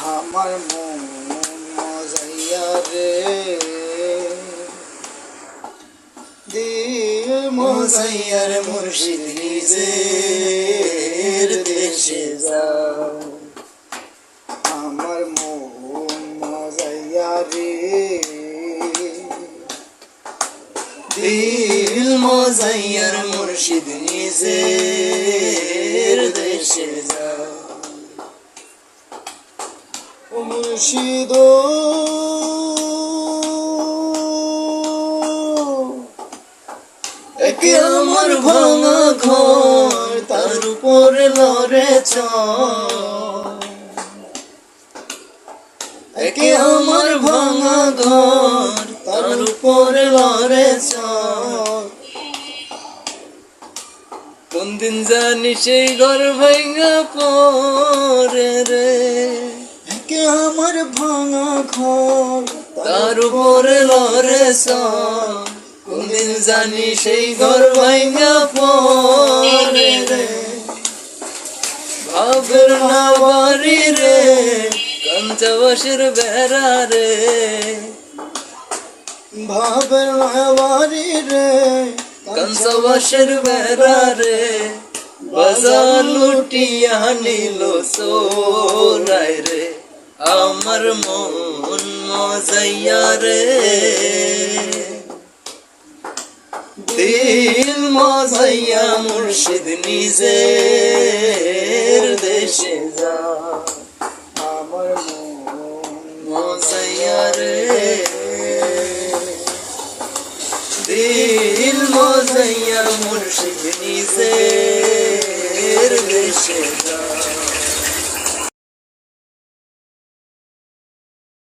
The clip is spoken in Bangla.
আমার মন মজাইয়া রে, দিল মজাইয়া রে মুর্শিদ নিজের দেশে যাও। আমার মন মজাইয়া রে, দিল মজাইয়া রে মুর্শিদ নিজের দেশে যাও। ও মুর্শিদ একে আমার ভাঙা ঘর, তার উপরে লড়ে চল। একে আমার ভাঙা ঘর, তার উপরে লড়ে চল। কোন দিন জানি সেই ঘর ভাঙা পড়ে রে, একে আমার ভাঙা ঘর, তার উপরে লড়ে চল। কোনদিন জানি সেই ঘর ভাঙা পড়ে রে, ভাবের না বাড়ি রে, কাঞ্চাবাসের বেড়া রে। ভাবের না বাড়ি রে, কাঞ্চাবাসের বেড়া রে। বাজার লুটিয়া নিল চোরাই রে, আমার মন মজাইয়া রে। দিল মজাইয়া মুর্শিদ নিজের দেশে যা। আমার মন মজাইয়া রে, দিল মজাইয়া মুর্শিদ নিজের দেশে।